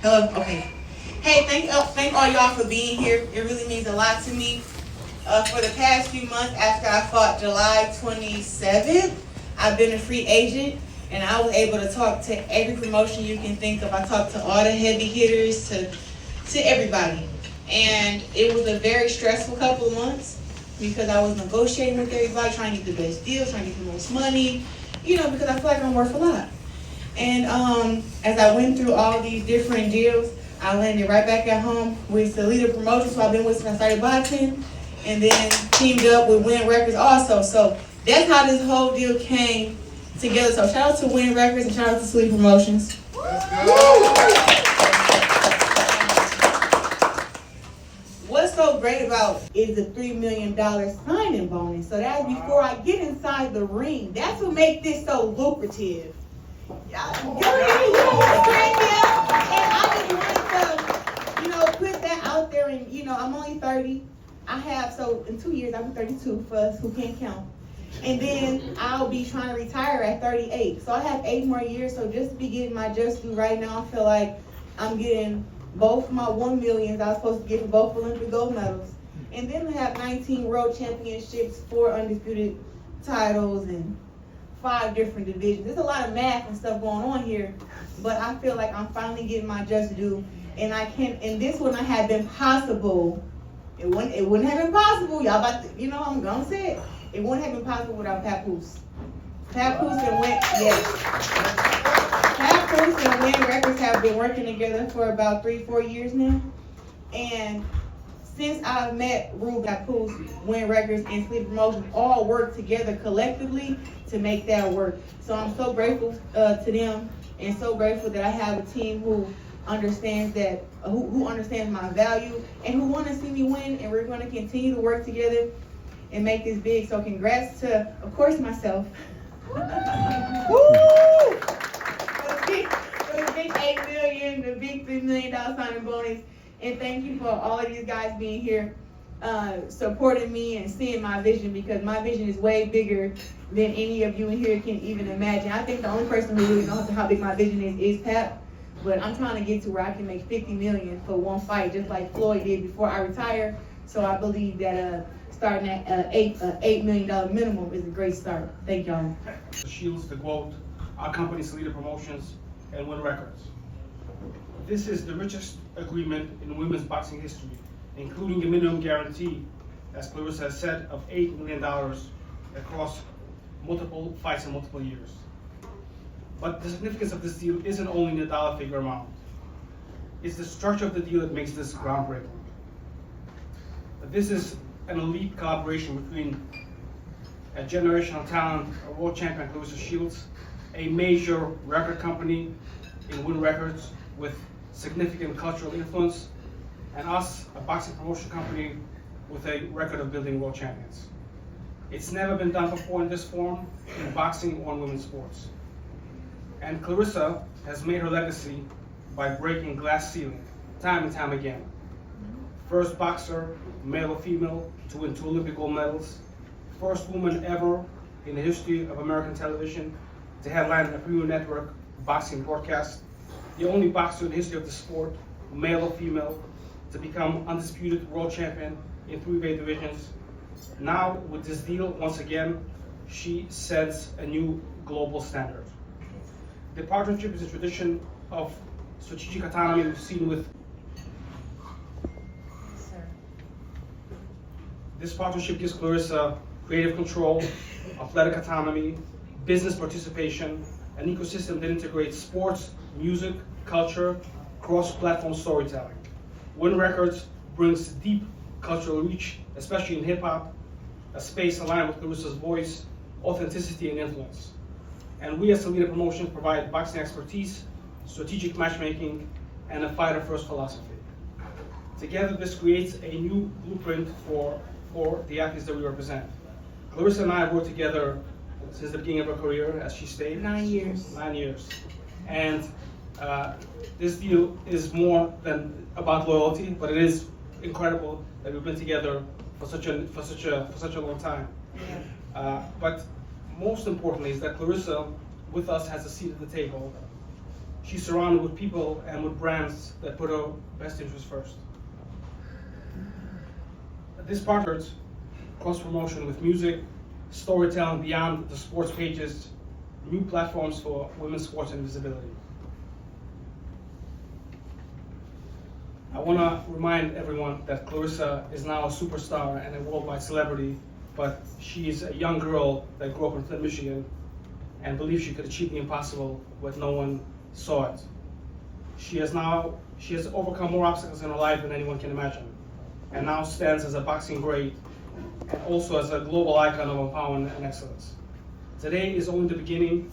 Hello? Okay. Hey, thank all y'all for being here. It really means a lot to me. For the past few months after I fought July 27th, I've been a free agent, and I was able to talk to every promotion you can think of. I talked to all the heavy hitters, to everybody. And it was a very stressful couple of months because I was negotiating with everybody, trying to get the best deal, trying to get the most money, because I feel like I'm worth a lot. And as I went through all these different deals, I landed right back at home with Salita Promotions, who I've been with since I started boxing, and then teamed up with Wynn Records also. So that's how this whole deal came together. So shout out to Wynn Records and shout out to Salita Promotions. Let's go. What's so great about is the $3 million signing bonus. So that's before I get inside the ring. That's what makes this so lucrative. And I just wanted to, put that out there. And I'm only 30. So in 2 years I'll be 32 for us who can't count. And then I'll be trying to retire at 38. So I have 8 more years. So just to be getting my just due right now, I feel like I'm getting both my $1 million I was supposed to get for both Olympic gold medals. And then I have 19 world championships, 4 undisputed titles, and 5 different divisions. There's a lot of math and stuff going on here, but I feel like I'm finally getting my just due. And this wouldn't have been possible. It wouldn't have been possible. Y'all about to, I'm gonna say it. It wouldn't have been possible without Papoose. Papoose and Wynn, yes. Papoose and Wynn Records have been working together for about 3-4 years now. And since I've met Rube Papoose, Wynn Records, and Salita Promotions all work together collectively to make that work. So I'm so grateful to them, and so grateful that I have a team who understands that, who understands my value, and who want to see me win. And we're going to continue to work together and make this big. So congrats to, of course, myself. Woo! For the big $8 million, the big $3 million signing bonus. And thank you for all of these guys being here, supporting me and seeing my vision, because my vision is way bigger than any of you in here can even imagine. I think the only person who really knows how big my vision is Pap. But I'm trying to get to where I can make $50 million for one fight, just like Floyd did before I retire. So I believe that starting at $8 million minimum is a great start. Thank y'all. Shields, the GOAT, our company, Salita Promotions, and Wynn Records. This is the richest agreement in women's boxing history, including a minimum guarantee, as Claressa has said, of $8 million across multiple fights in multiple years. But the significance of this deal isn't only in the dollar figure amount. It's the structure of the deal that makes this groundbreaking. This is an elite collaboration between a generational talent, a world champion, Claressa Shields, a major record company in Wynn Records with significant cultural influence, and us, a boxing promotion company with a record of building world champions. It's never been done before in this form in boxing or in women's sports. And Claressa has made her legacy by breaking glass ceiling time and time again. First boxer, male or female, to win 2 Olympic gold medals. First woman ever in the history of American television to headline a premium network boxing broadcast. The only boxer in the history of the sport, male or female, to become undisputed world champion in 3 weight divisions. Now, with this deal, once again, she sets a new global standard. The partnership is a tradition of strategic autonomy we've seen with. This partnership gives Claressa creative control, athletic autonomy, business participation, an ecosystem that integrates sports, music, culture, cross-platform storytelling. Wynn Records brings deep cultural reach, especially in hip-hop, a space aligned with Claressa's voice, authenticity, and influence. And we as Salita Promotions provide boxing expertise, strategic matchmaking, and a fighter-first philosophy. Together, this creates a new blueprint for the athletes that we represent. Claressa and I have worked together since the beginning of her career, as she stated. 9 years. 9 years. And this deal is more than about loyalty, but it is incredible that we've been together for such a long time. But most importantly is that Claressa, with us, has a seat at the table. She's surrounded with people and with brands that put her best interest first. This partners cross-promotion with music, storytelling beyond the sports pages, new platforms for women's sports and visibility. I want to remind everyone that Claressa is now a superstar and a worldwide celebrity, but she's a young girl that grew up in Flint, Michigan, and believes she could achieve the impossible, but no one saw it. She has overcome more obstacles in her life than anyone can imagine, and now stands as a boxing great and also as a global icon of empowerment and excellence. Today is only the beginning.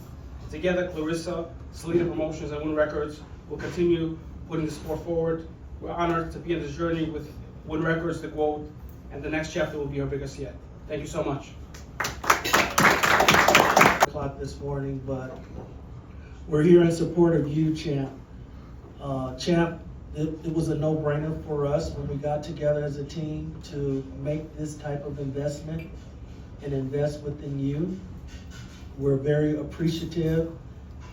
Together, Claressa, Salita Promotions, and Wynn Records will continue putting the sport forward. We're honored to be on this journey with Wynn Records, the GOAT, and the next chapter will be our biggest yet. Thank you so much. O'clock this morning, but we're here in support of you, Champ. Champ, it was a no-brainer for us when we got together as a team to make this type of investment and invest within you. We're very appreciative,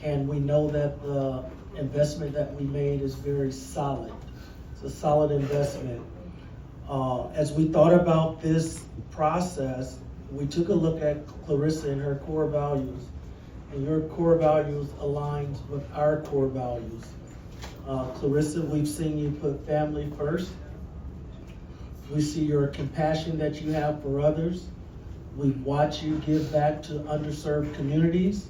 and we know that the investment that we made is very solid. It's a solid investment. As we thought about this process, we took a look at Claressa and her core values, and your core values aligns with our core values. Claressa, we've seen you put family first. We see your compassion that you have for others. We've watched you give back to underserved communities.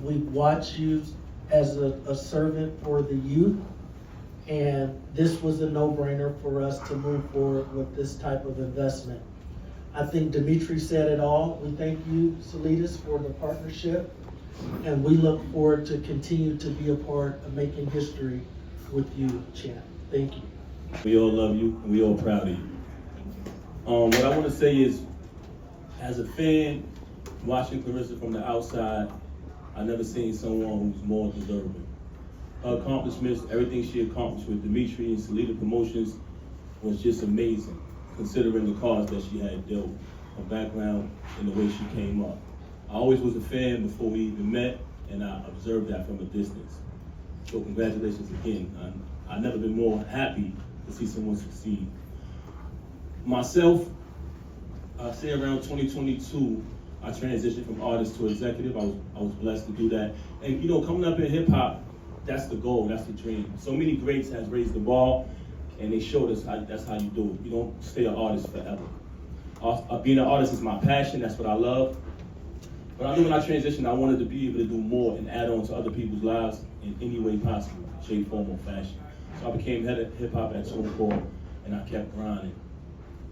We've watched you as a servant for the youth. And this was a no-brainer for us to move forward with this type of investment. I think Dimitri said it all. We thank you, Salitas, for the partnership. And we look forward to continue to be a part of making history with you, Champ. Thank you. We all love you, and we all proud of you. What I want to say is, as a fan, watching Claressa from the outside, I've never seen someone who's more deserving. Her accomplishments, everything she accomplished with Dimitri and Salita Promotions was just amazing, considering the cards that she had dealt, her background, and the way she came up. I always was a fan before we even met, and I observed that from a distance. So congratulations again. I've never been more happy to see someone succeed. Myself, I say around 2022, I transitioned from artist to executive. I was blessed to do that. And you know, coming up in hip hop, that's the goal, that's the dream. So many greats has raised the bar, and they showed us that's how you do it. You don't stay an artist forever. Being an artist is my passion, that's what I love. But I knew when I transitioned, I wanted to be able to do more and add on to other people's lives in any way possible, shape, form, or fashion. So I became head of hip hop at 24, and I kept grinding.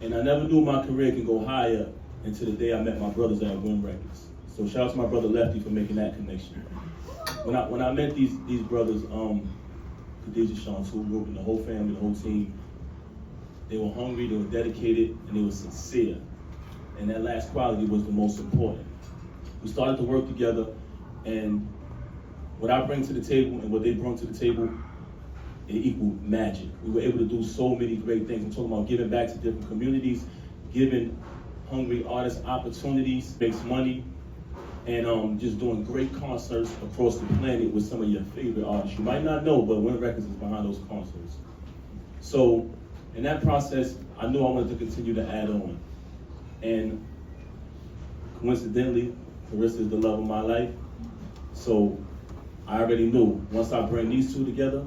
And I never knew my career could go higher until the day I met my brothers at Wynn Records. So shout out to my brother Lefty for making that connection. When I met these brothers, Khadijah, Sean, Tool Group, and the whole family, the whole team, they were hungry, they were dedicated, and they were sincere. And that last quality was the most important. We started to work together, and what I bring to the table and what they brought to the table, it equaled magic. We were able to do so many great things. I'm talking about giving back to different communities, giving hungry artists opportunities, makes money, and just doing great concerts across the planet with some of your favorite artists. You might not know, but Wynn Records is behind those concerts. So in that process, I knew I wanted to continue to add on. And coincidentally, Claressa is the love of my life. So I already knew once I bring these two together,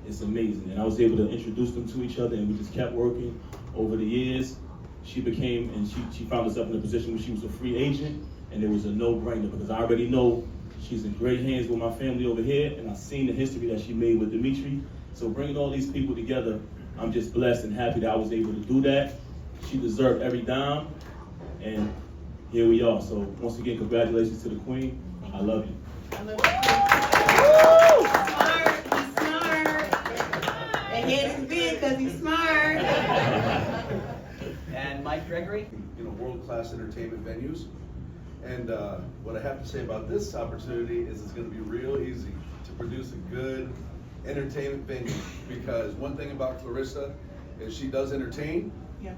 it's amazing. And I was able to introduce them to each other, and we just kept working over the years. She became, and she found herself in a position where she was a free agent, and it was a no-brainer because I already know she's in great hands with my family over here, and I've seen the history that she made with Dimitri. So bringing all these people together, I'm just blessed and happy that I was able to do that. She deserved every dime, and here we are. So once again, congratulations to the Queen. I love you. I love you. Smart, he's smart. The head is big because he's smart. And Mike Gregory. You know, world-class entertainment venues. And what I have to say about this opportunity is it's going to be real easy to produce a good entertainment venue, because one thing about Claressa is she does entertain. Yeah.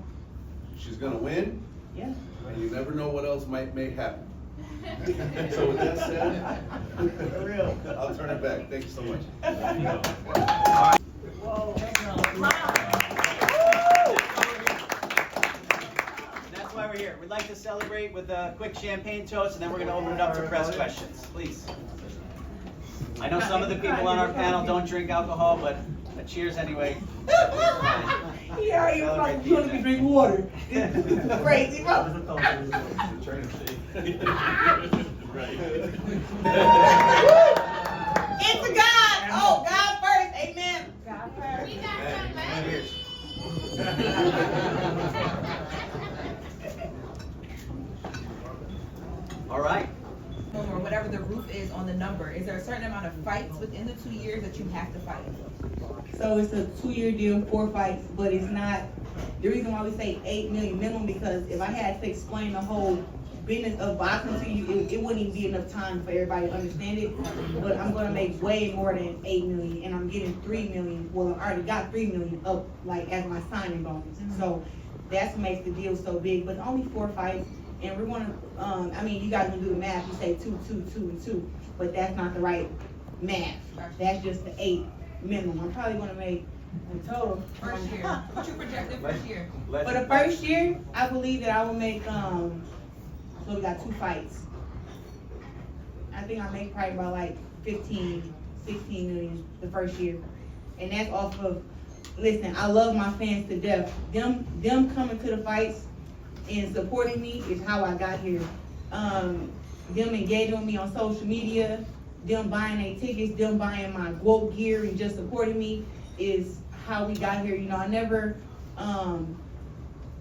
She's going to win. Yeah. And you never know what else may happen. So with that said, For real. I'll turn it back. Thank you so much. That's why we're here. We'd like to celebrate with a quick champagne toast, and then we're going to open it up to press questions. Please. I know some of the people on our panel don't drink alcohol, but cheers anyway. He already was going to drink water. Crazy, bro. It's a God. Oh, God first. Amen. God first. All right. Or whatever the roof is on the number, is there a certain amount of fights within the 2 years that you have to fight? So it's a 2-year deal, 4 fights, but it's not, the reason why we say 8 million minimum, because if I had to explain the whole business of boxing to you, it wouldn't even be enough time for everybody to understand it. But I'm gonna make way more than 8 million, and I'm getting 3 million, well, I already got 3 million up, like, as my signing bonus. So that's what makes the deal so big, but only 4 fights. And we're gonna, I mean, you guys can do the math, you say 2, 2, 2, and 2, but that's not the right math. That's just the 8 minimum. I'm probably gonna make in total. First year, what you projected first year? For the first year, I believe that I will make, so we got 2 fights. I think I make probably about like 15, 16 million the first year. And that's off of, listen, I love my fans to death. Them coming to the fights and supporting me is how I got here. Them engaging with me on social media, them buying their tickets, them buying my woke gear and just supporting me is how we got here. You know, I never,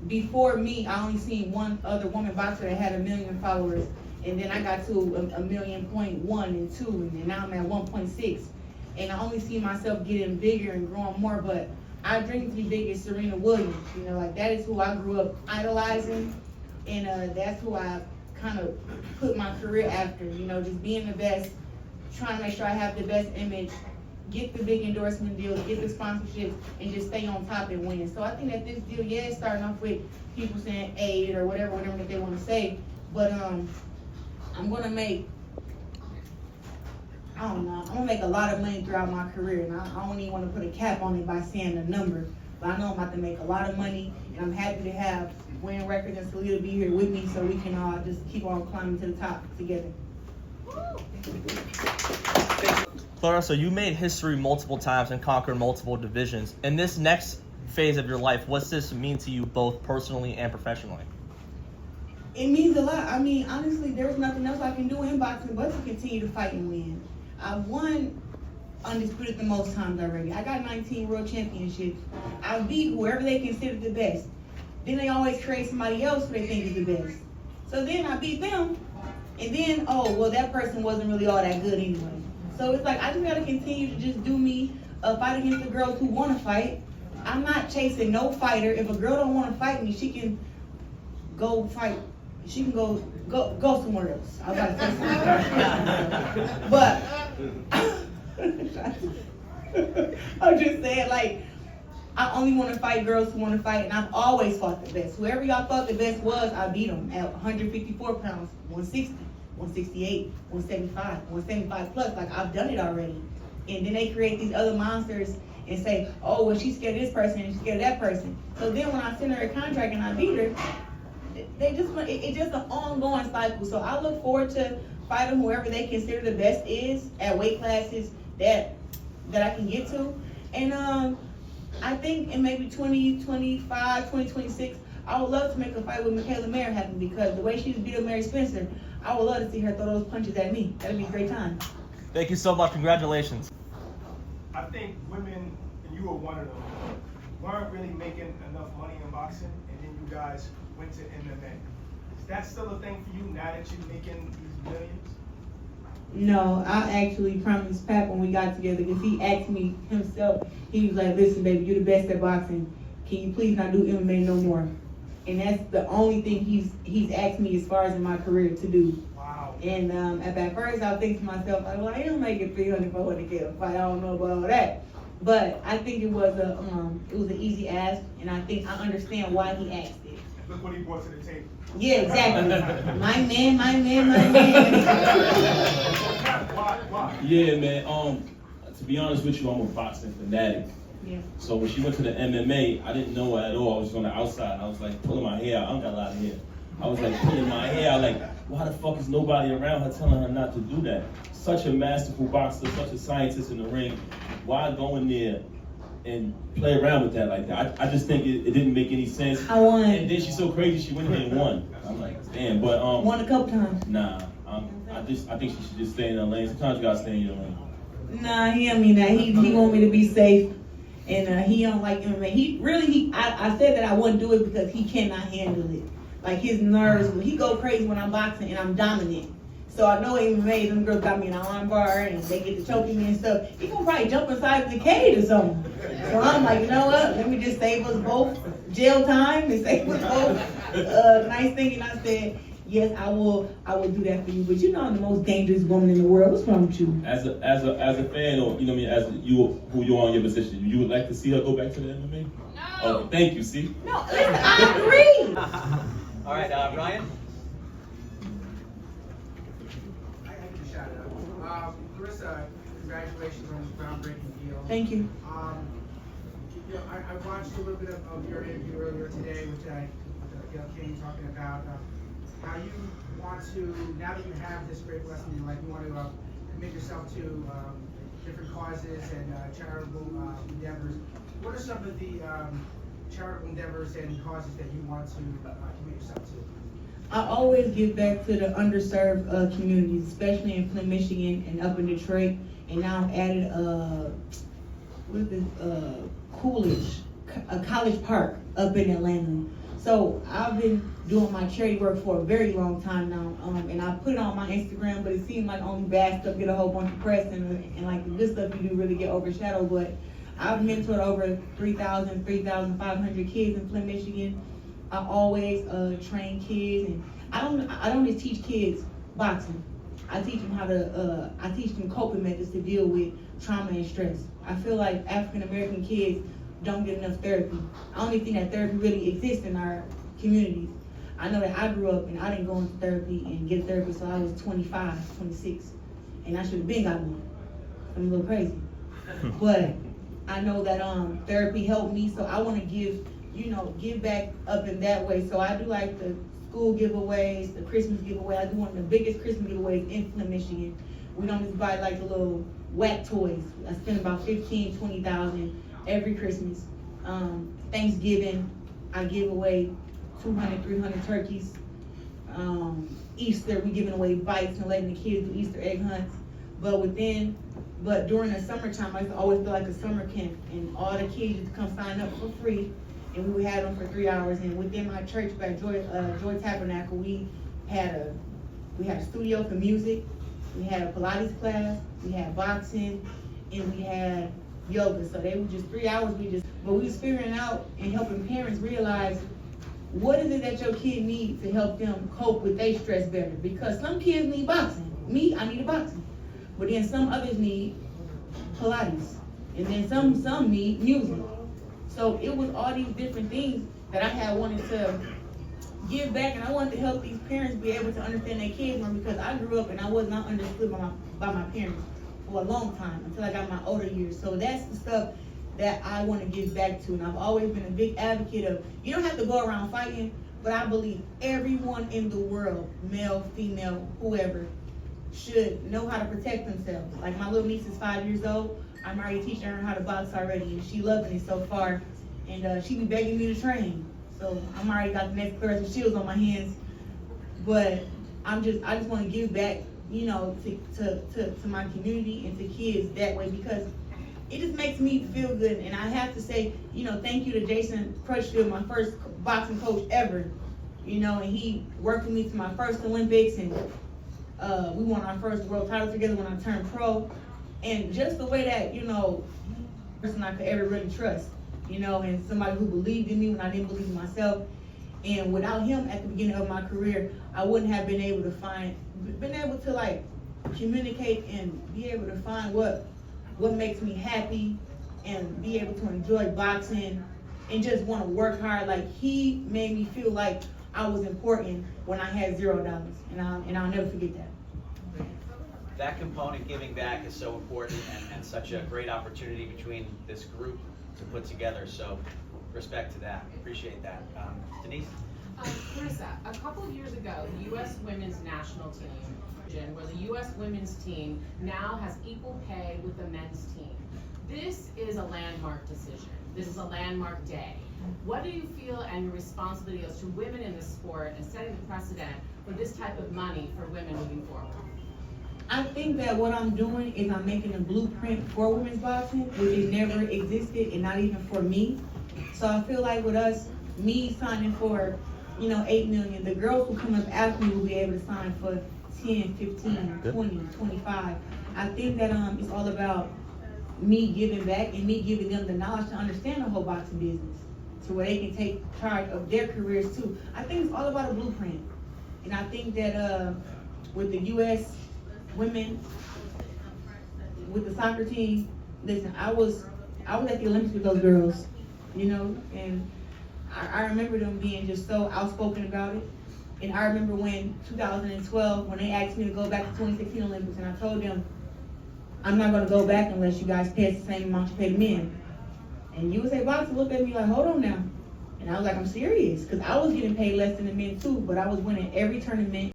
before me, I only seen one other woman boxer that had 1 million followers, and then I got to 1.1 million and 2, and now I'm at 1.6. And I only see myself getting bigger and growing more, but I dream to be big as Serena Williams. You know, like that is who I grew up idolizing, and that's who I kind of put my career after. You know, just being the best, trying to make sure I have the best image, get the big endorsement deals, get the sponsorships, and just stay on top and win. So I think that this deal, yeah, it's starting off with people saying 8 or whatever that they want to say, but I'm gonna make, I don't know, I'm gonna make a lot of money throughout my career, and I don't even want to put a cap on it by saying a number, but I know I'm about to make a lot of money, and I'm happy to have Wynn Records and Salita be here with me so we can all just keep on climbing to the top together. Claressa, you made history multiple times and conquered multiple divisions. In this next phase of your life, what's this mean to you both personally and professionally? It means a lot. I mean, honestly, there's nothing else I can do in boxing but to continue to fight and win. I've won undisputed the most times already. I got 19 world championships. I beat whoever they consider the best. Then they always create somebody else who they think is the best. So then I beat them, and then, oh, well, that person wasn't really all that good anyway. So it's like, I just gotta continue to just do me, fight against the girls who wanna fight. I'm not chasing no fighter. If a girl don't wanna fight me, she can go fight. She can go somewhere else. I was about to say something. But I'm just saying, like, I only want to fight girls who want to fight, and I've always fought the best. Whoever y'all thought the best was, I beat them at 154 pounds, 160, 168, 175, 175 plus. Like, I've done it already. And then they create these other monsters and say, oh, well, she's scared of this person and she's scared of that person. So then when I send her a contract and I beat her, it's just an ongoing cycle. So I look forward to fighting whoever they consider the best is at weight classes that I can get to. And I think in maybe 2025, 2026, I would love to make a fight with Michaela Mayer happen, because the way she beat up Mary Spencer, I would love to see her throw those punches at me. That'd be a great time. Thank you so much. Congratulations. I think women, and you were one of them, weren't really making enough money in boxing, and then you guys went to MMA. Is that still a thing for you now that you're making these millions? No, I actually promised Pat when we got together, because he asked me himself, he was like, listen, baby, you're the best at boxing. Can you please not do MMA no more? And that's the only thing he's asked me as far as in my career to do. Wow. And at first I think to myself, like, well, I am making 300, 400K a fight. I don't know about all that. But I think it was an easy ask, and I think I understand why he asked it. Look what he brought to the table. Yeah, exactly. My man. Why? Yeah, man. To be honest with you, I'm a boxing fanatic. Yeah. So when she went to the MMA, I didn't know her at all. I was on the outside, and I was like pulling my hair out. I don't got a lot of hair. I was like pulling my hair out, like, why the fuck is nobody around her telling her not to do that? Such a masterful boxer, such a scientist in the ring. Why go in there and play around with that like that? I just think it didn't make any sense. I won. And then she's so crazy, she went in there and won. I'm like, damn, but Won a couple times. nah. I think she should just stay in her lane. Sometimes you gotta stay in your lane. Nah, he don't mean that. He want me to be safe, and he don't like MMA. I said that I wouldn't do it because he cannot handle it. Like his nerves, he go crazy when I'm boxing and I'm dominant. So I know MMA, them girls got me in an arm bar and they get to choking me and stuff. He gonna probably jump inside the cage or something. So I'm like, you know what? Let me just save us both jail time and save us both nice thing. And I said, yes, I will do that for you. But you know I'm the most dangerous woman in the world. What's wrong with you? As a fan, or you know what I mean, as you who you are in your position, you would like to see her go back to the MMA? No. Okay, thank you. See. No, listen, I agree. All right, Ryan. I had to shout it out. Claressa, congratulations on this groundbreaking deal. Thank you. You know, I watched a little bit of your interview earlier today with Gail King talking about how you want to, now that you have this great lesson in your life, you want to commit yourself to different causes and charitable endeavors. What are some of the charitable endeavors and causes that you want to commit yourself to? I always give back to the underserved communities, especially in Flint, Michigan and up in Detroit. And now I've added Coolidge, a college park up in Atlanta. So I've been doing my charity work for a very long time now, and I put it on my Instagram, but it seemed like only bad stuff get a whole bunch of press, and like the good stuff you do really get overshadowed. But I've mentored over 3,500 kids in Flint, Michigan. I always train kids, and I don't just teach kids boxing. I teach them coping methods to deal with trauma and stress. I feel like African American kids don't get enough therapy. I don't even think that therapy really exists in our communities. I know that I grew up and I didn't go into therapy and get a therapist until I was 25, 26, and I should have been got one. I'm a little crazy, but I know that therapy helped me, so I want to give back up in that way. So I do like the school giveaways, the Christmas giveaway. I do one of the biggest Christmas giveaways in Flint, Michigan. We don't just buy like the little whack toys. I spend about $15,000, $20,000 every Christmas. Thanksgiving, I give away 200, 300 turkeys. Easter, we giving away bites and letting the kids do Easter egg hunts. But during the summertime, I always feel like a summer camp, and all the kids used to come sign up for free, and we would have them for 3 hours. And within my church, by Joy Tabernacle, we had a studio for music, we had a Pilates class, we had boxing, and we had yoga. So they were just 3 hours. But we was figuring out and helping parents realize what is it that your kid needs to help them cope with their stress better. Because some kids need boxing. Me, I need a boxing. But then some others need Pilates. And then some need music. So it was all these different things that I had wanted to give back, and I wanted to help these parents be able to understand their kids more, because I grew up and I was not understood by my parents for a long time until I got my older years. So that's the stuff that I want to give back to, and I've always been a big advocate of, you don't have to go around fighting, but I believe everyone in the world, male, female, whoever, should know how to protect themselves. Like my little niece is 5 years old. I'm already teaching her how to box already, and she loving it so far. And she be begging me to train. So I'm already got the next Claressa Shields on my hands. But I just want to give back, to my community and to kids that way, because it just makes me feel good. And I have to say, thank you to Jason Crutchfield, my first boxing coach ever. And he worked with me to my first Olympics, and we won our first world title together when I turned pro. And just the way that, person I could ever really trust, and somebody who believed in me when I didn't believe in myself. And without him at the beginning of my career, I wouldn't have been able to like communicate and be able to find what makes me happy and be able to enjoy boxing and just want to work hard. Like, he made me feel like I was important when I had $0, and I'll never forget that. That component, giving back, is so important and such a great opportunity between this group to put together. So respect to that. Appreciate that. Denise? Claressa, a couple of years ago, the U.S. women's national team, where the U.S. women's team now has equal pay with the men's team. This is a landmark decision. This is a landmark day. What do you feel and your responsibility as to women in the sport and setting the precedent for this type of money for women moving forward? I think that what I'm doing is I'm making a blueprint for women's boxing, which has never existed, and not even for me. So I feel like with us, me signing for, $8 million, the girls who come up after me will be able to sign for 10, 15, 20, 25. I think that it's all about me giving back and me giving them the knowledge to understand the whole boxing business, to where they can take charge of their careers too. I think it's all about a blueprint. And I think that with the U.S. women, with the soccer team, listen, I was at the Olympics with those girls, and I remember them being just so outspoken about it. And I remember when 2012, when they asked me to go back to 2016 Olympics, and I told them, I'm not going to go back unless you guys pay us the same amount you pay the men. And USA Boxing looked at me like, hold on now. And I was like, I'm serious, because I was getting paid less than the men too, but I was winning every tournament.